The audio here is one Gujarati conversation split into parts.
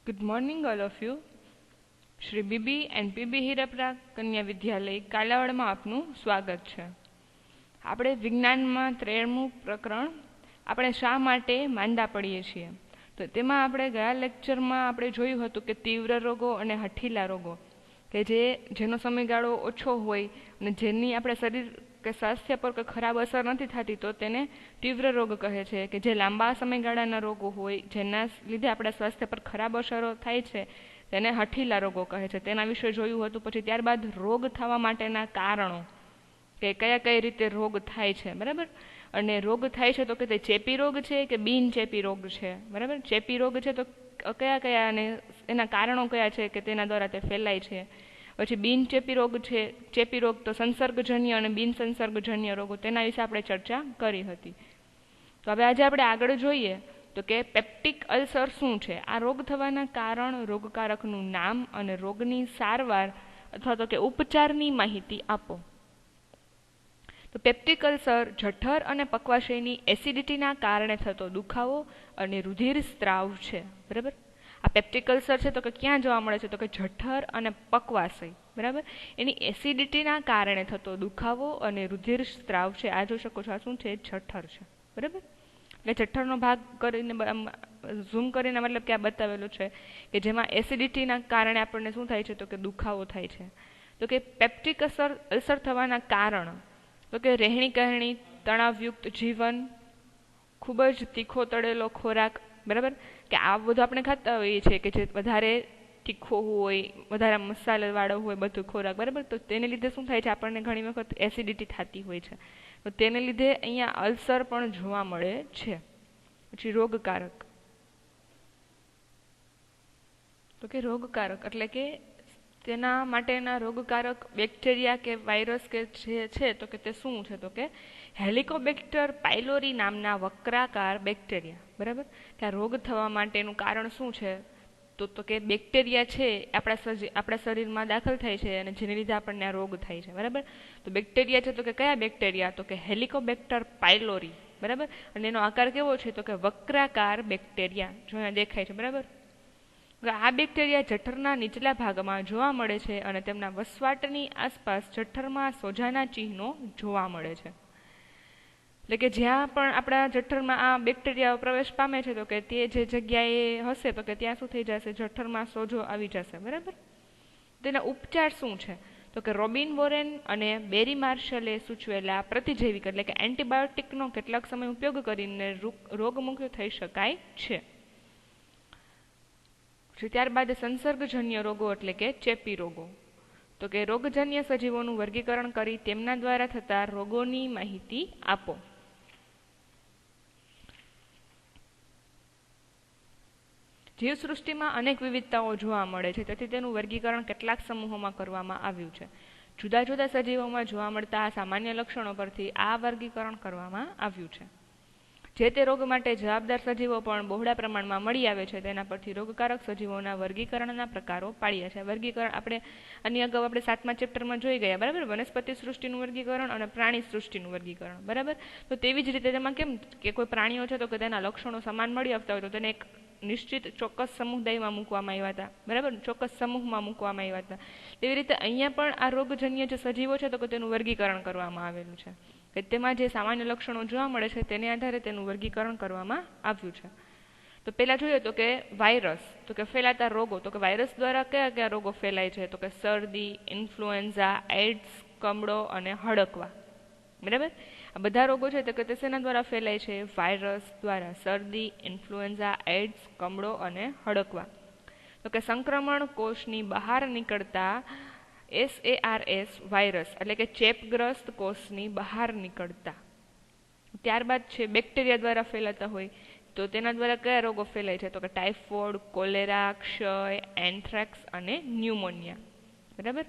Good morning, all of you. Shri BB and PB Hirpara Kanya Vidyalaya કાલાવડમાં આપનું સ્વાગત છે. આપણે વિજ્ઞાનમાં 13મું પ્રકરણ આપણે શા માટે માંદા પડીએ છીએ તો તેમાં આપણે ગયા લેક્ચરમાં આપણે જોયું હતું કે તીવ્ર રોગો અને હઠીલા રોગો કે જેનો સમયગાળો ઓછો હોય અને જેની આપણે શરીર કે સ્વાસ્થ્ય પર કોઈ ખરાબ અસર નથી થતી તો તેને તીવ્ર રોગ કહે છે. કે જે લાંબા સમયગાળાના રોગો હોય જેના લીધે આપણા સ્વાસ્થ્ય પર ખરાબ અસરો થાય છે તેને હઠીલા રોગો કહે છે. તેના વિશે જોયું હતું. પછી ત્યારબાદ રોગ થવા માટેના કારણો કે કઈ રીતે રોગ થાય છે, બરાબર. અને રોગ થાય છે તો કે તે ચેપી રોગ છે કે બિન ચેપી રોગ છે, બરાબર. ચેપી રોગ છે તો કયા અને એના કારણો કયા છે કે તેના દ્વારા તે ફેલાય છે. પછી બિન ચેપી રોગ છે, ચેપી રોગ તો સંસર્ગજન્ય અને બિન સંસર્ગજન્ય રોગો તેના વિશે આપણે ચર્ચા કરી હતી. તો હવે આજે આપણે આગળ જોઈએ તો કે પેપ્ટિક અલ્સર શું છે, આ રોગ થવાના કારણ, રોગકારકનું નામ અને રોગની સારવાર અથવા તો કે ઉપચારની માહિતી આપો. તો પેપ્ટિક અલ્સર જઠર અને પક્વાશયની એસિડિટીના કારણે થતો દુખાવો અને રુધિર સ્ત્રાવ છે, બરાબર. આ પેપ્ટિક અલ્સર છે તો કે ક્યાં જોવા મળે છે તો કે જઠર અને પક્વાશય, બરાબર. એની એસિડિટીના કારણે થતો દુખાવો અને રુધિર સ્ત્રાવ છે. આ જોઈ શકો છો, આ શું છે? જઠર છે, બરાબર. એટલે જઠરનો ભાગ કરીને ઝૂમ કરીને મતલબ કે આ બતાવેલું છે કે જેમાં એસિડિટીના કારણે આપણને શું થાય છે તો કે દુખાવો થાય છે. તો કે પેપ્ટિક અલ્સર થવાના કારણ તો કે રહેણી કહેણી, તણાવયુક્ત જીવન, ખૂબ જ તીખો તળેલો ખોરાક, બરાબર. કે આ બધું આપણે ખાતા હોઈએ છીએ કે જે વધારે તીખો હોય, વધારે મસાલાવાળો હોય બધું ખોરાક, બરાબર. તો તેને લીધે શું થાય છે આપણને ઘણી વખત એસિડિટી થતી હોય છે. તો તેને લીધે અહીંયા અલ્સર પણ જોવા મળે છે. પછી રોગકારક તો કે રોગકારક એટલે કે તેના માટેના રોગકારક બેક્ટેરિયા કે વાયરસ કે જે છે તો કે તે શું છે તો કે હેલિકોબેક્ટર પાયલોરી નામના વક્રાકાર બેક્ટેરિયા, બરાબર. કે આ રોગ થવા માટેનું કારણ શું છે તો કે બેક્ટેરિયા છે આપણા શરીરમાં દાખલ થાય છે અને જેને લીધે આપણને આ રોગ થાય છે, બરાબર. તો બેક્ટેરિયા છે તો કે કયા બેક્ટેરિયા તો કે હેલિકોબેક્ટર પાયલોરી, બરાબર. અને એનો આકાર કેવો છે તો કે વક્રાકાર બેક્ટેરિયા જો અહીંયા દેખાય છે, બરાબર. આ બેક્ટેરિયા જઠરના નીચલા ભાગમાં જોવા મળે છે અને તેમના વસવાટની આસપાસ જઠરમાં સોજાના ચિહ્નો જોવા મળે છે. એટલે કે જ્યાં પણ આપણા જઠરમાં આ બેક્ટેરિયા પ્રવેશ પામે છે તો કે તે જે જગ્યાએ હશે તો કે ત્યાં શું થઈ જશે? જઠરમાં સોજો આવી જશે, બરાબર. તેના ઉપચાર શું છે તો કે રોબિન વોરેન અને બેરી માર્શલે સૂચવેલા પ્રતિજૈવિક એટલે કે એન્ટીબાયોટિકનો કેટલાક સમય ઉપયોગ કરીને રોગમુક્ત થઈ શકાય છે. ત્યારબાદ સંસર્ગજન્ય રોગો એટલે કે ચેપી રોગો તો કે રોગજન્ય સજીવોનું વર્ગીકરણ કરી તેમના દ્વારા થતા રોગોની માહિતી આપો. જીવસૃષ્ટિમાં અનેક વિવિધતાઓ જોવા મળે છે, તેથી તેનું વર્ગીકરણ કેટલાક સમૂહોમાં કરવામાં આવ્યું છે. જુદા જુદા સજીવોમાં જોવા મળતા આ સામાન્ય લક્ષણો પરથી આ વર્ગીકરણ કરવામાં આવ્યું છે. જે તે રોગ માટે જવાબદાર સજીવો પણ બહોળા પ્રમાણમાં મળી આવે છે. તેના પરથી રોગકારક સજીવોના વર્ગીકરણના પ્રકારો પાડ્યા છે. વર્ગીકરણ આપણે આની અગાઉ આપણે 7મા ચેપ્ટરમાં જોઈ ગયા, બરાબર. વનસ્પતિ સૃષ્ટિનું વર્ગીકરણ અને પ્રાણી સૃષ્ટિનું વર્ગીકરણ, બરાબર. તો તેવી જ રીતે તેમાં કેમ કે કોઈ પ્રાણીઓ છે તો કે તેના લક્ષણો સમાન મળી આવતા હોય તો તેને એક નિશ્ચિત ચોક્કસ સમુદાયમાં મૂકવામાં આવ્યા હતા, બરાબર. ચોક્કસ સમૂહમાં મૂકવામાં આવ્યા હતા. તેવી રીતે અહીંયા પણ આ રોગજન્ય જે સજીવો છે તો કે તેનું વર્ગીકરણ કરવામાં આવેલું છે કે તેમાં જે સામાન્ય લક્ષણો જોવા મળે છે તેને આધારે તેનું વર્ગીકરણ કરવામાં આવ્યું છે. તો પહેલાં જોઈએ તો કે વાયરસ તો કે ફેલાતા રોગો તો કે વાયરસ દ્વારા કયા કયા રોગો ફેલાય છે તો કે શરદી, ઇન્ફ્લુએન્ઝા, એઇડ્સ, કમળો અને હડકવા, બરાબર. આ બધા રોગો છે તો કે તે શેના દ્વારા ફેલાય છે? વાયરસ દ્વારા. શરદી, ઇન્ફ્લુએન્ઝા, એઇડ્સ, કમળો અને હડકવા. તો કે સંક્રમણ કોષની બહાર નીકળતા SARS વાયરસ એટલે કે ચેપગ્રસ્ત કોષની બહાર નીકળતા. ત્યારબાદ છે બેક્ટેરિયા દ્વારા ફેલાતા હોય તો તેના દ્વારા કયા રોગો ફેલાય છે તો કે ટાઇફોઇડ, કોલેરા, ક્ષય, એન્થ્રેક્સ અને ન્યુમોનિયા, બરાબર.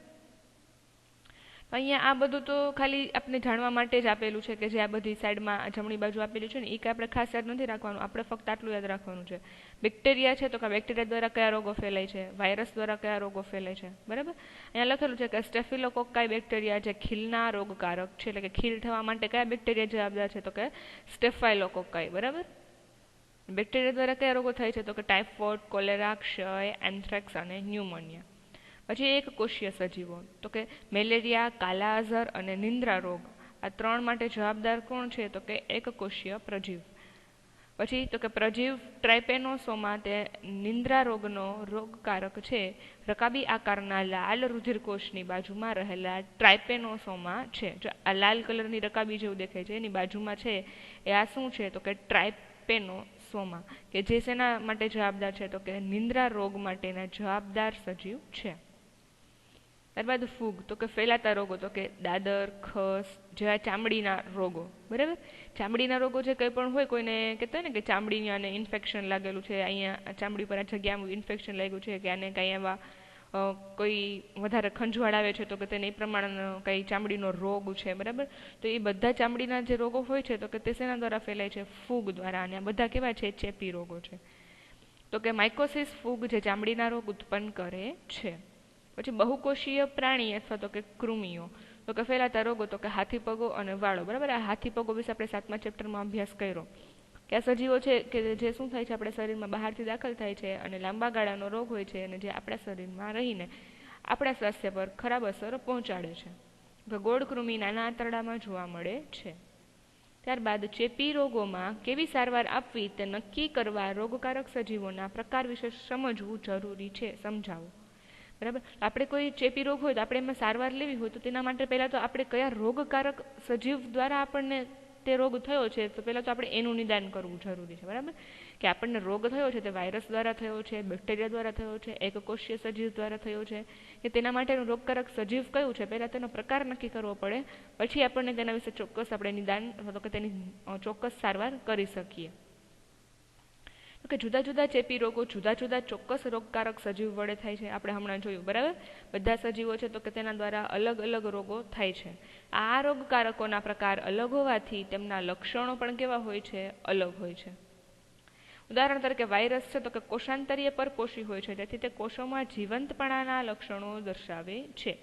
અહીંયા આ બધું તો ખાલી આપણે જાણવા માટે જ આપેલું છે કે જે આ બધી સાઈડમાં જમણી બાજુ આપેલું છે ને એ કે આપણે ખાસ યાદ નથી રાખવાનું. આપણે ફક્ત આટલું યાદ રાખવાનું છે. બેક્ટેરિયા છે તો કે બેક્ટેરિયા દ્વારા કયા રોગો ફેલાય છે, વાયરસ દ્વારા કયા રોગો ફેલાય છે, બરાબર. અહીંયા લખેલું છે કે સ્ટેફિલોકોકાઈ બેક્ટેરિયા જે ખીલના રોગકારક છે એટલે કે ખીલ થવા માટે કયા બેક્ટેરિયા જવાબદાર છે તો કે સ્ટેફાઇલોકોકાઈ, બરાબર. બેક્ટેરિયા દ્વારા કયા રોગો થાય છે? તો કે ટાઇફોઇડ, કોલેરા, ક્ષય, એન્થ્રેક્સ અને ન્યુમોનિયા. પછી એક કોષીય સજીવો, તો કે મેલેરિયા, કાલા અઝર અને નિંદ્રા રોગ. આ 3 માટે જવાબદાર કોણ છે? તો કે એક કોષીય પ્રજીવ. પછી તો કે પ્રજીવ ટ્રાઇપેનોસોમા તે નિંદ્રા રોગનો રોગકારક છે. રકાબી આકારના લાલ રુધિરકોષની બાજુમાં રહેલા ટ્રાઇપેનોસોમા છે. જો આ લાલ કલરની રકાબી જેવું દેખાય છે એની બાજુમાં છે એ આ શું છે? તો કે ટ્રાઇપેનોસોમા, કે જે શેના માટે જવાબદાર છે? તો કે નિંદ્રા રોગ માટેના જવાબદાર સજીવ છે. ત્યારબાદ ફૂગ, તો કે ફેલાતા રોગો, તો કે દાદર, ખસ જેવા ચામડીના રોગો. બરાબર, ચામડીના રોગો જે કંઈ પણ હોય, કોઈને કહેતા હોય ને કે ચામડીને આને ઇન્ફેક્શન લાગેલું છે, અહીંયા ચામડી પર આ જગ્યામાં ઇન્ફેક્શન લાગ્યું છે, કે આને કંઈ એવા કોઈ વધારે ખંજવાળ આવે છે, તો કે તેને એ પ્રમાણેનો કંઈ ચામડીનો રોગ છે. બરાબર, તો એ બધા ચામડીના જે રોગો હોય છે તો કે તે શેના દ્વારા ફેલાય છે? ફૂગ દ્વારા. અને આ બધા કેવા છે? ચેપી રોગો છે. તો કે માઇકોસિસ ફૂગ જે ચામડીના રોગ ઉત્પન્ન કરે છે. પછી બહુકોષીય પ્રાણી અથવા તો કે કૃમિઓ, તો કે ફેલાતા રોગો, તો કે હાથીપગો અને વાળો. બરાબર, આ હાથીપગો વિશે આપણે 7મા ચેપ્ટરમાં અભ્યાસ કર્યો કે આ સજીવો છે કે જે શું થાય છે? આપણા શરીરમાં બહારથી દાખલ થાય છે અને લાંબા ગાળાનો રોગ હોય છે અને જે આપણા શરીરમાં રહીને આપણા સ્વાસ્થ્ય પર ખરાબ અસર પહોંચાડે છે. ગોળ કૃમિ નાના આંતરડામાં જોવા મળે છે. ત્યારબાદ ચેપી રોગોમાં કેવી સારવાર આપવી તે નક્કી કરવા રોગકારક સજીવોના પ્રકાર વિશે સમજવું જરૂરી છે. સમજાવો. બરાબર, આપણે કોઈ ચેપી રોગ હોય તો આપણે એમાં સારવાર લેવી હોય તો તેના માટે પહેલાં તો આપણે કયા રોગકારક સજીવ દ્વારા આપણને તે રોગ થયો છે તો પહેલાં તો આપણે એનું નિદાન કરવું જરૂરી છે. બરાબર, કે આપણને રોગ થયો છે તે વાયરસ દ્વારા થયો છે, બેક્ટેરિયા દ્વારા થયો છે, એકકોષીય સજીવ દ્વારા થયો છે, કે તેના માટેનું રોગકારક સજીવ કયું છે પહેલાં તેનો પ્રકાર નક્કી કરવો પડે, પછી આપણને તેના વિશે ચોક્કસ આપણે નિદાન અથવા તો કે તેની ચોક્કસ સારવાર કરી શકીએ. કે જુદા જુદા ચેપી રોગો જુદા જુદા ચોક્કસ રોગકારક સજીવ વડે થાય છે. આપણે હમણાં જોયું. બરાબર, બધા સજીવો છે તો કે તેના દ્વારા અલગ અલગ રોગો થાય છે. આ રોગકારકોના પ્રકાર અલગ હોવાથી તેમના લક્ષણો પણ કેવા હોય છે? અલગ હોય છે. ઉદાહરણ તરીકે વાયરસ છે તો કે કોષાંતરીય પરપોષી હોય છે, તેથી તે કોષોમાં જીવંતપણાના લક્ષણો દર્શાવે છે.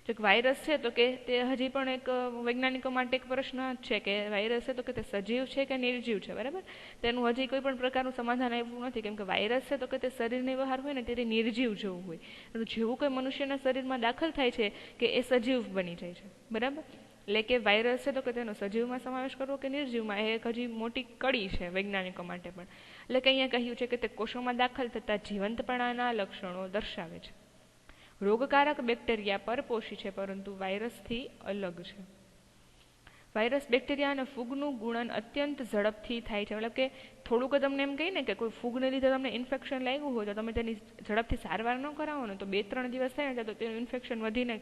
જો વાયરસ છે તો કે તે હજી પણ એક વૈજ્ઞાનિકો માટે એક પ્રશ્ન છે કે વાયરસ છે તો કે તે સજીવ છે કે નિર્જીવ છે. બરાબર, તેનું હજી કોઈ પણ પ્રકારનું સમાધાન આવ્યું નથી, કેમ કે વાયરસ છે તો કે તે શરીરની બહાર હોય ને તે નિર્જીવ જેવું હોય, જેવું કોઈ મનુષ્યના શરીરમાં દાખલ થાય છે કે એ સજીવ બની જાય છે. બરાબર, એટલે કે વાયરસ છે તો કે તેનો સજીવમાં સમાવેશ કરવો કે નિર્જીવમાં એ એક હજી મોટી કડી છે વૈજ્ઞાનિકો માટે પણ. એટલે કે અહીંયા કહ્યું છે કે તે કોષોમાં દાખલ થતા જીવંતપણાના લક્ષણો દર્શાવે છે. રોગકારક બેક્ટેરિયા પરપોષી છે પરંતુ વાયરસથી અલગ છે. વાયરસ, બેક્ટેરિયા અને ફૂગનું ગુણન અત્યંત ઝડપથી થાય છે. મતલબ કે થોડુંક તમને એમ કહીને કે કોઈ ફૂગને લીધે તમને ઇન્ફેક્શન લાગ્યું હોય તો તમે તેની ઝડપથી સારવાર ન કરાવો ને તો 2-3 દિવસ થાય ને તો તેનું ઇન્ફેક્શન વધીને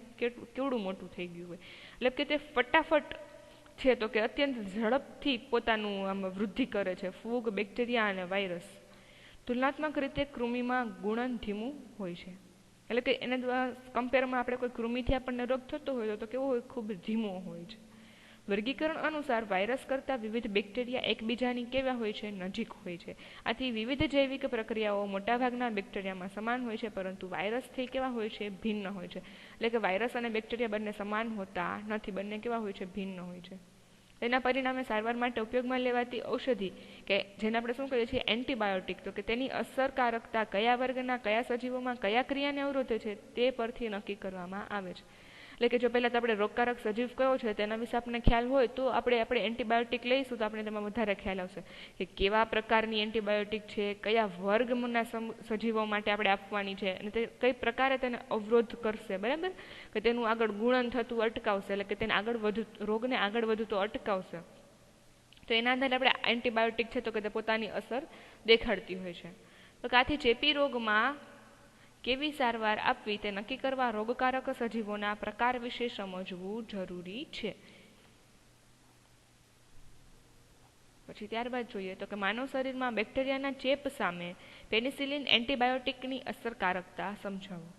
કેવડું મોટું થઈ ગયું હોય. એટલે કે તે ફટાફટ છે તો કે અત્યંત ઝડપથી પોતાનું આમ વૃદ્ધિ કરે છે. ફૂગ, બેક્ટેરિયા અને વાયરસ. તુલનાત્મક રીતે કૃમિમાં ગુણન ધીમું હોય છે. એટલે કે એને કમ્પેરમાં આપણે કોઈ કૃમિથી આપણને રોગ થતો હોય તો કેવો હોય? ખૂબ ધીમો હોય છે. વર્ગીકરણ અનુસાર વાયરસ કરતાં વિવિધ બેક્ટેરિયા એકબીજાની કેવા હોય છે? નજીક હોય છે. આથી વિવિધ જૈવિક પ્રક્રિયાઓ મોટાભાગના બેક્ટેરિયામાં સમાન હોય છે, પરંતુ વાયરસથી કેવા હોય છે? ભિન્ન હોય છે. એટલે કે વાયરસ અને બેક્ટેરિયા બંને સમાન હોતા નથી, બંને કેવા હોય છે? ભિન્ન હોય છે. તેના પરિણામે સારવાર માટે ઉપયોગમાં લેવાતી ઔષધિ કે જેને આપણે શું કહીએ છીએ? એન્ટીબાયોટિક, તો કે તેની અસરકારકતા કયા વર્ગના કયા સજીવોમાં કયા ક્રિયાને અવરોધે છે તે પરથી નક્કી કરવામાં આવે છે. એટલે કે જો પહેલાં તો આપણે રોગકારક સજીવ કયો છે તેના વિશે આપણને ખ્યાલ હોય તો આપણે એન્ટીબાયોટિક લઈશું તો આપણે તેમાં વધારે ખ્યાલ આવશે કે કેવા પ્રકારની એન્ટીબાયોટિક છે, કયા વર્ગના સજીવો માટે આપણે આપવાની છે અને તે કઈ પ્રકારે તેને અવરોધ કરશે. બરાબર, કે તેનું આગળ ગુણન થતું અટકાવશે, એટલે કે તેને આગળ રોગને આગળ વધતું અટકાવશે. તો એના આધારે આપણે એન્ટીબાયોટિક છે તો કે તે પોતાની અસર દેખાડતી હોય છે. તો આથી ચેપી રોગમાં કેવી સારવાર આપવી તે નક્કી કરવા રોગકારક સજીવોના પ્રકાર વિશે સમજવું જરૂરી છે. પછી ત્યારબાદ જોઈએ તો કે માનવ શરીરમાં બેક્ટેરિયાના ચેપ સામે પેનિસિલિન એન્ટીબાયોટિકની અસરકારકતા સમજાવો.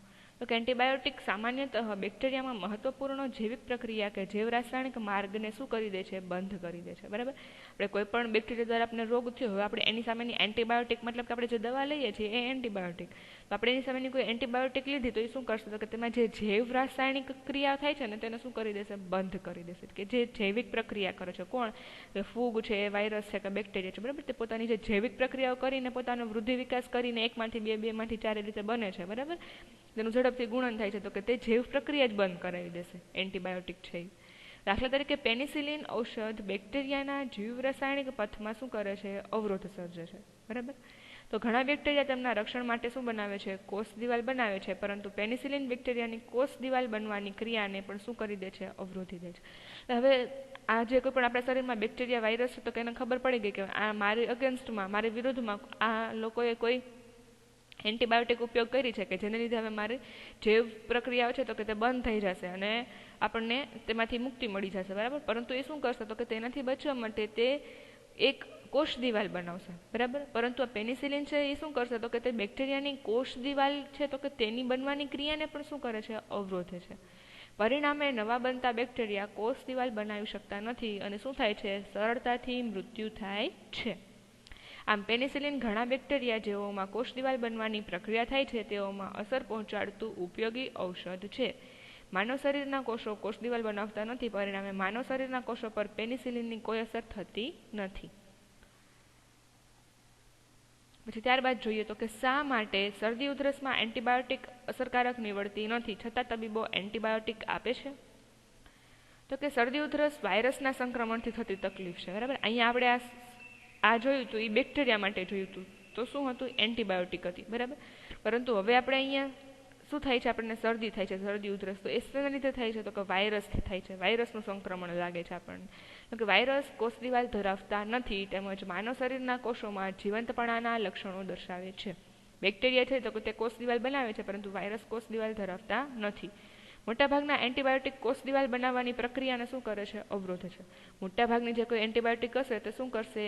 તો કે એન્ટીબાયોટિક સામાન્યતઃ બેક્ટેરિયામાં મહત્વપૂર્ણ જૈવિક પ્રક્રિયા કે જૈવ રાસાયણિક માર્ગને શું કરી દે છે? બંધ કરી દે છે. બરાબર. આપણે કોઈ પણ બેક્ટેરિયા દ્વારા આપણે રોગ થયો હોય, આપણે એની સામેની એન્ટીબાયોટિક, મતલબ કે આપણે જે દવા લઈએ છીએ એ એન્ટીબાયોટિક, તો આપણે એની સામેની કોઈ એન્ટીબાયોટિક લીધી તો એ શું કરશે? તો કે તેમાં જે જૈવ રાસાયણિક ક્રિયા થાય છે ને તેને શું કરી દેશે? બંધ કરી દેશે. કે જે જૈવિક પ્રક્રિયા કરે છે, કોણ? ફૂગ છે, વાયરસ છે કે બેક્ટેરિયા છે, બરાબર, તે પોતાની જે જૈવિક પ્રક્રિયાઓ કરીને પોતાનો વૃદ્ધિ વિકાસ કરીને 1 માંથી 2, 2 માંથી 4 રીતે બને છે. બરાબર. તેનું ઝડપથી ગુણન થાય છે, તો કે તે જૈવ પ્રક્રિયા જ બંધ કરાવી દેશે એન્ટીબાયોટિક છે. દાખલા તરીકે પેનિસિલિન ઔષધ બેક્ટેરિયાના જીવ રાસાયણિક પથમાં શું કરે છે? અવરોધ સર્જે છે. બરાબર. તો ઘણા બેક્ટેરિયા તેમના રક્ષણ માટે શું બનાવે છે? કોષ દિવાલ બનાવે છે, પરંતુ પેનિસિલિન બેક્ટેરિયાની કોષ દિવાલ બનવાની ક્રિયાને પણ શું કરી દે છે? અવરોધી દે છે. હવે આ જે કોઈ પણ આપણા શરીરમાં બેક્ટેરિયા, વાયરસ છે, તો કે એને ખબર પડી ગઈ કે આ મારી અગેન્સ્ટમાં, મારી વિરુદ્ધમાં આ લોકોએ કોઈ એન્ટીબાયોટિક ઉપયોગ કરી છે કે જેને લીધે હવે મારી જૈવ પ્રક્રિયાઓ છે તો કે તે બંધ થઈ જશે અને આપણને તેમાંથી મુક્તિ મળી જશે. બરાબર. પરંતુ એ શું કરશે? તો કે તેનાથી બચવા માટે તે એક કોષ દિવાલ બનાવશે. બરાબર. પરંતુ આ પેનિસિલિન છે એ શું કરશે? તો કે તે બેક્ટેરિયાની કોષ દિવાલ છે તો કે તેની બનવાની ક્રિયાને પણ શું કરે છે? અવરોધે છે. પરિણામે નવા બનતા બેક્ટેરિયા કોષ દિવાલ બનાવી શકતા નથી અને શું થાય છે? સરળતાથી મૃત્યુ થાય છે. આમ પેનિસિલિન ઘણા બેક્ટેરિયા જેઓમાં કોષ દિવાલ બનવાની પ્રક્રિયા થાય છે તેઓમાં અસર પહોંચાડતું ઉપયોગી ઔષધ છે. માનવ શરીરના કોષો કોષ દિવાલ બનાવતા નથી, પરિણામે માનવ શરીરના કોષો પર પેનિસિલિનની કોઈ અસર થતી નથી. પછી ત્યારબાદ જોઈએ તો કે શા માટે શરદી ઉધરસમાં એન્ટીબાયોટિક અસરકારક નીવડતી નથી છતાં તબીબો એન્ટીબાયોટિક આપે છે? તો કે શરદી ઉધરસ વાયરસના સંક્રમણથી થતી તકલીફ છે. બરાબર. અહીંયા આપણે આ જોયું હતું, એ બેક્ટેરિયા માટે જોયું હતું, તો શું હતું? એન્ટીબાયોટિક હતી. બરાબર. પરંતુ હવે આપણે અહીંયા શું થાય છે? આપણને શરદી થાય છે, શરદી ઉધરસ, તો એ શેના લીધે થાય છે? તો કે વાયરસથી થાય છે. વાયરસનું સંક્રમણ લાગે છે આપણને. તો કે વાયરસ કોષ દિવાલ ધરાવતા નથી તેમજ માનવ શરીરના કોષોમાં જીવંતપણાના લક્ષણો દર્શાવે છે. બેક્ટેરિયા છે તો કે તે કોષ દિવાલ બનાવે છે, પરંતુ વાયરસ કોષ દિવાલ ધરાવતા નથી. મોટાભાગના એન્ટીબાયોટિક કોષ દિવાલ બનાવવાની પ્રક્રિયાને શું કરે છે? અવરોધે છે. મોટાભાગની જે કોઈ એન્ટીબાયોટિક હશે તે શું કરશે?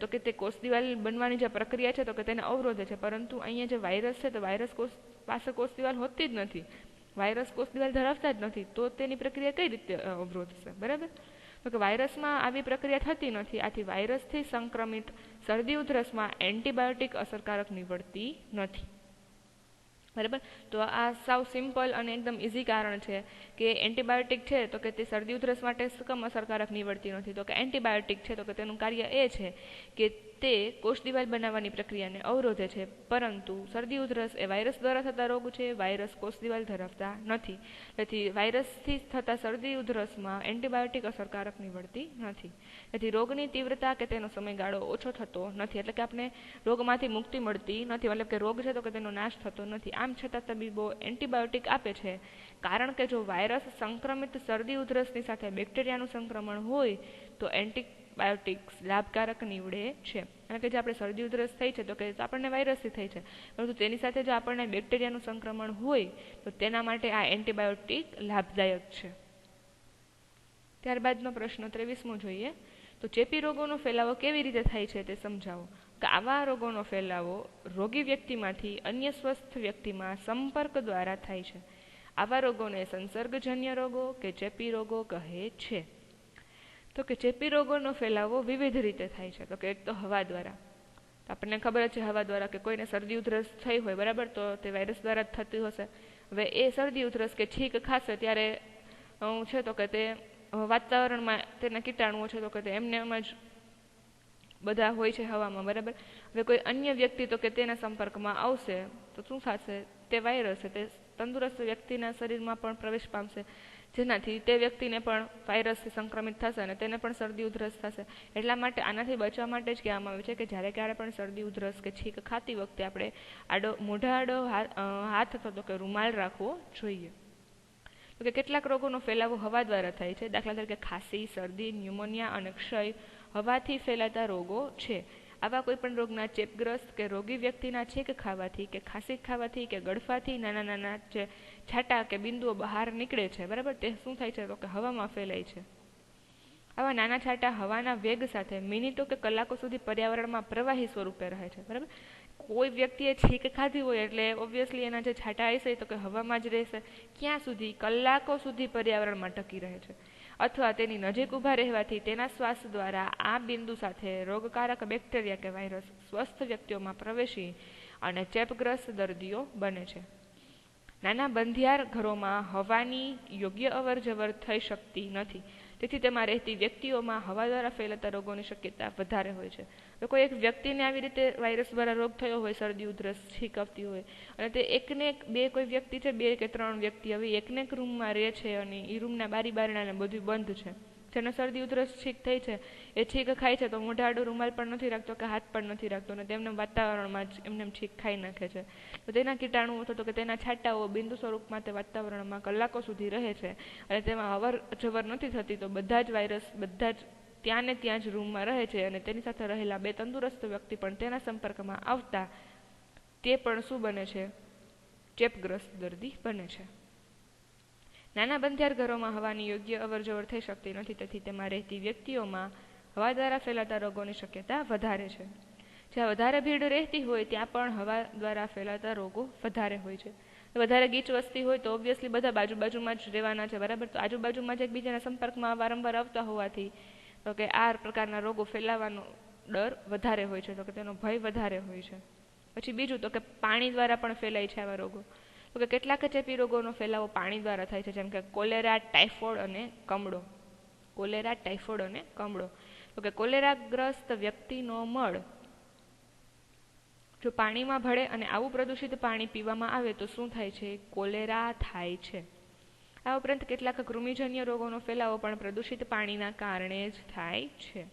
તો કે તે કોષ દિવાલ બનવાની જે પ્રક્રિયા છે તો કે તેને અવરોધે છે. પરંતુ અહીંયા જે વાયરસ છે તો વાયરસ કોષ પાસે કોષ દિવાલ હોતી જ નથી, વાયરસ કોષ દિવાલ ધરાવતા જ નથી, તો તેની પ્રક્રિયા કઈ રીતે અવરોધશે? બરાબર. તો કે વાયરસમાં આવી પ્રક્રિયા થતી નથી, આથી વાયરસથી સંક્રમિત શરદી ઉધરસમાં એન્ટીબાયોટિક અસરકારક નીવડતી નથી. બરાબર. તો આ સાવ સિમ્પલ અને એકદમ ઇઝી કારણ છે કે એન્ટીબાયોટિક છે તો કે તે શરદી ઉધરસ માટે કમ અસરકારક નીવડતી નથી. તો કે એન્ટીબાયોટિક છે તો કે તેનું કાર્ય એ છે કે તે કોષ દિવાલ બનાવવાની પ્રક્રિયાને અવરોધે છે, પરંતુ શરદી ઉધરસ એ વાયરસ દ્વારા થતા રોગ છે, વાયરસ કોષ દિવાલ ધરાવતા નથી. તેથી વાયરસથી થતા શરદી ઉધરસમાં એન્ટીબાયોટિક અસરકારક નીવડતી નથી. તેથી રોગની તીવ્રતા કે તેનો સમયગાળો ઓછો થતો નથી, એટલે કે આપણે રોગમાંથી મુક્તિ મળતી નથી, મતલબ કે રોગ છે તો કે તેનો નાશ થતો નથી. આમ છતાં તબીબો એન્ટીબાયોટિક આપે છે, કારણ કે જો વાયરસ સંક્રમિત શરદી ઉધરસની સાથે બેક્ટેરિયાનું સંક્રમણ હોય તો એન્ટીબાયોટિક્સ લાભકારક નીવડે છે. કારણ કે જે આપણે શરદી ઉધરસ થઈ છે તો કે આપણને વાયરસથી થઈ છે, પરંતુ તેની સાથે જો આપણને બેક્ટેરિયાનું સંક્રમણ હોય તો તેના માટે આ એન્ટીબાયોટિક લાભદાયક છે. ત્યારબાદનો પ્રશ્ન 23મો જોઈએ તો ચેપી રોગોનો ફેલાવો કેવી રીતે થાય છે તે સમજાવો. કે આવા રોગોનો ફેલાવો રોગી વ્યક્તિમાંથી અન્ય સ્વસ્થ વ્યક્તિમાં સંપર્ક દ્વારા થાય છે. આવા રોગોને સંસર્ગજન્ય રોગો કે ચેપી રોગો કહે છે. તો કે ચેપી રોગોનો ફેલાવો વિવિધ રીતે થાય છે. તો કે એક તો હવા દ્વારા, આપણને ખબર છે હવા દ્વારા કે કોઈને શરદી ઉધરસ થઈ હોય, બરાબર, તો તે વાયરસ દ્વારા જ થતી હશે. હવે એ શરદી ઉધરસ કે છીંક ખાશે ત્યારે છે તો કે તે વાતાવરણમાં તેના કીટાણુઓ છે તો કે તે એમને એમ જ બધા હોય છે હવામાં, બરાબર. હવે કોઈ અન્ય વ્યક્તિ તો કે તેના સંપર્કમાં આવશે તો શું થશે? તે વાયરસ છે તે તંદુરસ્ત વ્યક્તિના શરીરમાં પણ પ્રવેશ પામશે, જેનાથી તે વ્યક્તિને પણ વાયરસથી સંક્રમિત થશે અને તેને પણ શરદી ઉધરસ થશે. એટલા માટે આનાથી બચવા માટે જ કહેવામાં આવે છે કે જ્યારે ક્યારે પણ શરદી ઉધરસ કે છીંક ખાતી વખતે આપણે મોઢા આડો હાથ અથવા તો કે રૂમાલ રાખવો જોઈએ. તો કે કેટલાક રોગોનો ફેલાવો હવા દ્વારા થાય છે. દાખલા તરીકે ખાંસી, શરદી, ન્યુમોનિયા અને ક્ષય હવાથી ફેલાતા રોગો છે. આવા કોઈપણ રોગના ચેપગ્રસ્ત કે રોગી વ્યક્તિના છીંક ખાવાથી કે ખાંસી ખાવાથી કે ગળફાથી નાના નાના જે છાંટા કે બિંદુઓ બહાર નીકળે છે, બરાબર, તે શું થાય છે? તો કે હવામાં ફેલાય છે. આવા નાના છાંટા હવાના વેગ સાથે મિનિટો કે કલાકો સુધી પર્યાવરણમાં પ્રવાહી સ્વરૂપે રહે છે. બરાબર, કોઈ વ્યક્તિએ છીંક ખાધી હોય એટલે ઓબ્વિયસલી એના જે છાંટા હશે તો કે હવામાં જ રહેશે. ક્યાં સુધી? કલાકો સુધી પર્યાવરણમાં ટકી રહે છે. અથવા તેની નજીક ઊભા રહેવાથી તેના શ્વાસ દ્વારા આ બિંદુ સાથે રોગકારક બેક્ટેરિયા કે વાયરસ સ્વસ્થ વ્યક્તિઓમાં પ્રવેશી અને ચેપગ્રસ્ત દર્દીઓ બને છે. નાના બંધિયાર ઘરોમાં હવાની યોગ્ય અવર જવર થઈ શકતી નથી, તેથી તેમાં રહેતી વ્યક્તિઓમાં હવા દ્વારા ફેલાતા રોગોની શક્યતા વધારે હોય છે. તો કોઈ એક વ્યક્તિને આવી રીતે વાયરસ દ્વારા રોગ થયો હોય, શરદી ઉધરસ છીંક આવતી હોય, અને તે એકને એક બે કોઈ વ્યક્તિ છે, 2 કે 3 વ્યક્તિ હવે એકને એક રૂમમાં રહે છે અને એ રૂમના બારી બારણાને બધું બંધ છે, જેને શરદી ઉધરસ છીંક થઈ છે એ છીંક ખાય છે તો મોઢા આડો રૂમાલ પણ નથી રાખતો કે હાથ પણ નથી રાખતો, અને તેમને વાતાવરણમાં જ એમને છીંક ખાઈ નાખે છે. તો તેના કીટાણુઓ અથવા તો કે તેના છાંટાઓ બિંદુ સ્વરૂપમાં તે વાતાવરણમાં કલાકો સુધી રહે છે અને તેમાં અવર જવર નથી થતી, તો બધા જ વાયરસ બધા જ ત્યાં ને ત્યાં જ રૂમમાં રહે છે અને તેની સાથે રહેલા 2 તંદુરસ્ત વ્યક્તિ પણ તેના સંપર્કમાં આવતા તે પણ શું બને છે? ચેપગ્રસ્ત દર્દી બને છે. નાના બંધિયાર ઘરોમાં હવાની યોગ્ય અવરજવર થઈ શકતી નથી, તેથી તેમાં રહેતી વ્યક્તિઓમાં હવા દ્વારા ફેલાતા રોગોની શક્યતા વધારે છે. જ્યાં વધારે ભીડ રહેતી હોય ત્યાં પણ હવા દ્વારા ફેલાતા રોગો વધારે હોય છે. વધારે ગીચ વસ્તી હોય તો ઓબ્વિયસલી બધા બાજુબાજુમાં જ રહેવાના છે. બરાબર, તો આજુબાજુમાં જ એકબીજાના સંપર્કમાં વારંવાર આવતા હોવાથી તો કે આ પ્રકારના રોગો ફેલાવાનો ડર વધારે હોય છે, તો કે તેનો ભય વધારે હોય છે. પછી બીજું તો કે પાણી દ્વારા પણ ફેલાય છે આવા રોગો. તો કે કેટલાક ચેપી રોગોનો ફેલાવો પાણી દ્વારા થાય છે, જેમ કે કોલેરા, ટાઇફોઇડ અને કમળો. કોલેરા, ટાઇફોઇડ અને કમળો. તો કે કોલેરાગ્રસ્ત વ્યક્તિનો મળ જો પાણીમાં ભળે અને આવું પ્રદૂષિત પાણી પીવામાં આવે તો શું થાય છે? કોલેરા થાય છે. આ ઉપરાંત કેટલાક કૃમિજન્ય રોગોનો ફેલાવો પણ પ્રદૂષિત પાણીના કારણે જ થાય છે.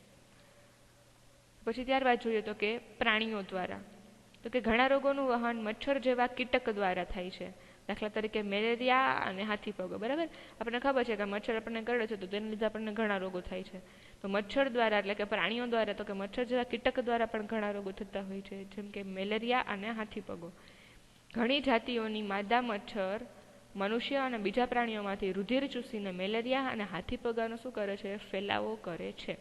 પછી ત્યારબાદ જોઈએ તો કે પ્રાણીઓ દ્વારા. તો કે ઘણા રોગોનું વહન મચ્છર જેવા કીટક દ્વારા થાય છે. દાખલા તરીકે મેલેરિયા અને હાથીપગો. બરાબર, આપણને ખબર છે કે મચ્છર આપણને કરડે છે તો તેને લીધે આપણને ઘણા રોગો થાય છે. તો મચ્છર દ્વારા એટલે કે પ્રાણીઓ દ્વારા તો કે મચ્છર જેવા કીટક દ્વારા પણ ઘણા રોગો થતા હોય છે, જેમ કે મેલેરિયા અને હાથીપગો. ઘણી જાતિઓની માદા મચ્છર મનુષ્ય અને બીજા પ્રાણીઓમાંથી રુધિર ચૂસીને મેલેરિયા અને હાથીપગાનો શું કરે છે? ફેલાવો કરે છે.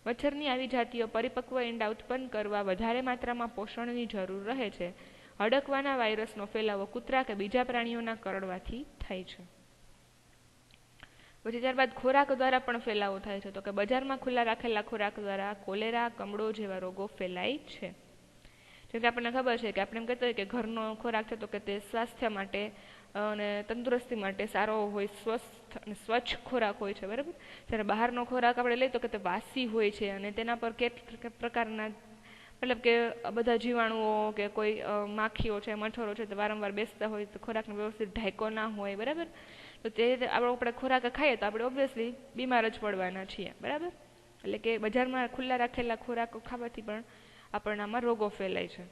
મચ્છરની આવી જાતિઓ પરિપક્વ ઈંડા ઉત્પન્ન કરવા વધારે માત્રામાં પોષણની જરૂર રહે છે. હડકવાના વાયરસનો ફેલાવો કૂતરા કે બીજા પ્રાણીઓના કરડવાથી થાય છે. પછી ત્યારબાદ ખોરાક દ્વારા પણ ફેલાવો થાય છે. તો કે બજારમાં ખુલ્લા રાખેલા ખોરાક દ્વારા કોલેરા, કમળો જેવા રોગો ફેલાય છે. જેમ કે આપણને ખબર છે કે આપણે એમ કહેતા હોય કે ઘરનો ખોરાક છે તો કે તે સ્વાસ્થ્ય માટે અને તંદુરસ્તી માટે સારો હોય, સ્વસ્થ અને સ્વચ્છ ખોરાક હોય છે. બરાબર, જ્યારે બહારનો ખોરાક આપણે લઈએ તો કે તે વાસી હોય છે અને તેના પર કેટલાક પ્રકારના મતલબ કે બધા જીવાણુઓ કે કોઈ માખીઓ છે, મચ્છરો છે તે વારંવાર બેસતા હોય, તો ખોરાકનો વ્યવસ્થિત ઢાંકો ના હોય. બરાબર, તો તે આપણે ખોરાક ખાઈએ તો આપણે ઓબ્વિયસલી બીમાર જ પડવાના છીએ. બરાબર, એટલે કે બજારમાં ખુલ્લા રાખેલા ખોરાકો ખાવાથી પણ આપણનામાં રોગો ફેલાય છે.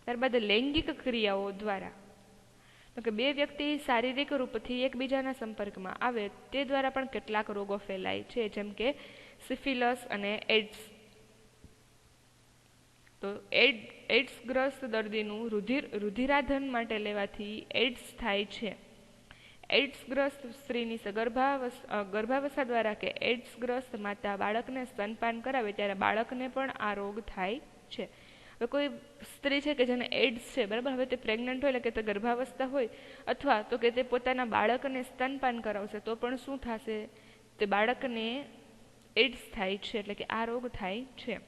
ત્યારબાદ લૈંગિક ક્રિયાઓ દ્વારા. તો કે 2 વ્યક્તિ શારીરિક રૂપથી એકબીજાના સંપર્કમાં આવે તે દ્વારા પણ કેટલાક રોગો ફેલાય છે, જેમ કે સિફિલસ અને એડ્સ. તો એડ્સગ્રસ્ત દર્દીનું રુધિરાધન માટે લેવાથી એડ્સ થાય છે. એડ્સગ્રસ્ત સ્ત્રીની ગર્ભાવસ્થા દ્વારા કે એડ્સગ્રસ્ત માતા બાળકને સ્તનપાન કરાવે ત્યારે બાળકને પણ આ રોગ થાય છે. હવે કોઈ સ્ત્રી છે કે જેને એડ્સ છે, બરાબર, હવે તે પ્રેગ્નન્ટ હોય એટલે કે તે ગર્ભાવસ્થા હોય અથવા તો કે તે પોતાના બાળકને સ્તનપાન કરાવશે તો પણ શું થશે? તે બાળકને એડ્સ થાય છે, એટલે કે આ રોગ થાય છે.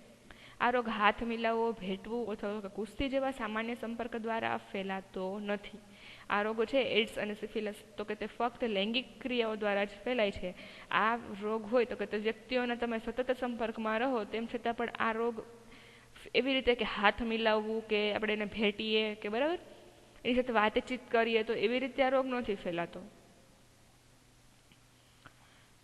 આ રોગ હાથ મિલાવવો, ભેટવું અથવા કુસ્તી જેવા સામાન્ય સંપર્ક દ્વારા ફેલાતો નથી. આ રોગો છે એડ્સ અને સિફિલિસ તો કે તે ફક્ત લૈંગિક ક્રિયાઓ દ્વારા જ ફેલાય છે. આ રોગ હોય તો કે તે વ્યક્તિઓના તમે સતત સંપર્કમાં રહો તેમ છતાં પણ આ રોગ એવી રીતે કે હાથ મિલાવવું કે આપણે એને ભેટીએ કે બરાબર એની સાથે વાતચીત કરીએ તો એવી રીતે આ રોગ નથી ફેલાતો.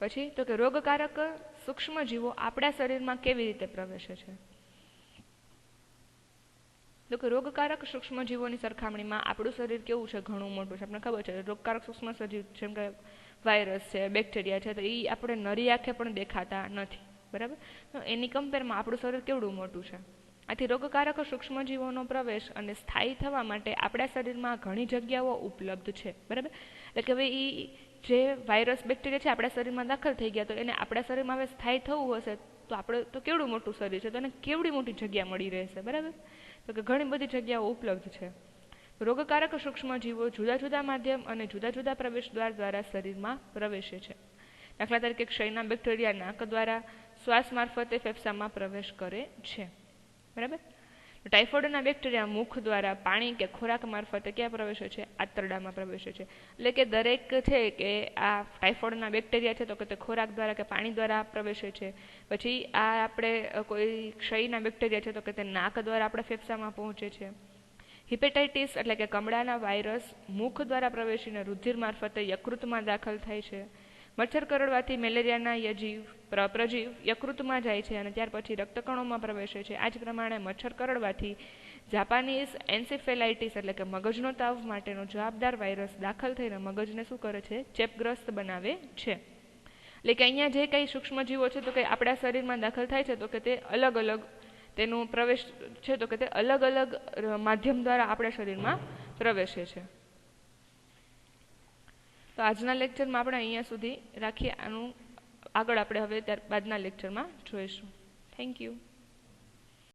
પછી તો કે રોગકારક સૂક્ષ્મ જીવો આપણા શરીરમાં કેવી રીતે પ્રવેશે છે? તો કે રોગકારક સૂક્ષ્મ જીવોની સરખામણીમાં આપણું શરીર કેવું છે? ઘણું મોટું છે. આપણે ખબર છે રોગકારક સૂક્ષ્મ સજીવ જેમ કે વાયરસ છે, બેક્ટેરિયા છે, તો એ આપણે નરી આંખે પણ દેખાતા નથી. બરાબર, તો એની કમ્પેરમાં આપણું શરીર કેવડું મોટું છે. આથી રોગકારક સૂક્ષ્મજીવોનો પ્રવેશ અને સ્થાયી થવા માટે આપણા શરીરમાં ઘણી જગ્યાઓ ઉપલબ્ધ છે. બરાબર, એટલે કે હવે એ જે વાયરસ બેક્ટેરિયા છે આપણા શરીરમાં દાખલ થઈ ગયા, તો એને આપણા શરીરમાં હવે સ્થાયી થવું હશે તો આપણે તો કેવડું મોટું શરીર છે, તો એને કેવડી મોટી જગ્યા મળી રહેશે, બરાબર. તો કે ઘણી બધી જગ્યાઓ ઉપલબ્ધ છે. રોગકારક સૂક્ષ્મજીવો જુદા જુદા માધ્યમ અને જુદા જુદા પ્રવેશ દ્વાર દ્વારા શરીરમાં પ્રવેશે છે. દાખલા તરીકે ક્ષયના બેક્ટેરિયા નાક દ્વારા, શ્વાસ મારફતે ફેફસામાં પ્રવેશ કરે છે, બરાબર. ટાઇફોઇડના બેક્ટેરિયા મુખ દ્વારા, પાણી કે ખોરાક મારફતે ક્યાં પ્રવેશે છે? આંતરડામાં પ્રવેશે છે. એટલે કે દરેક છે કે આ ટાઇફોઇડના બેક્ટેરિયા છે તો કે તે ખોરાક દ્વારા કે પાણી દ્વારા પ્રવેશે છે. પછી આ આપણે કોઈ ક્ષયના બેક્ટેરિયા છે તો કે તે નાક દ્વારા આપણે ફેફસામાં પહોંચે છે. હિપેટાઇટિસ એટલે કે કમળાના વાયરસ મુખ દ્વારા પ્રવેશીને રુધિર મારફતે યકૃતમાં દાખલ થાય છે. મચ્છર કરડવાથી મેલેરિયાના પ્રજીવ યકૃતમાં જાય છે અને ત્યાર પછી રક્તકણોમાં પ્રવેશે છે. આ જ પ્રમાણે મચ્છર કરડવાથી જાપાનીઝ એન્સેફેલાઇટિસ એટલે કે મગજનો તાવ માટેનો જવાબદાર વાયરસ દાખલ થઈને મગજને શું કરે છે? ચેપગ્રસ્ત બનાવે છે. એટલે કે અહીંયા જે કંઈ સૂક્ષ્મજીવો છે તો કે આપણા શરીરમાં દાખલ થાય છે તો કે તે અલગ અલગ તેનો પ્રવેશ છે તો કે તે અલગ અલગ માધ્યમ દ્વારા આપણા શરીરમાં પ્રવેશે છે. તો આજના લેક્ચરમાં આપણે અહીંયા સુધી રાખીએ. આનું આગળ આપણે હવે ત્યારબાદના લેક્ચરમાં જોઈશું. Thank you.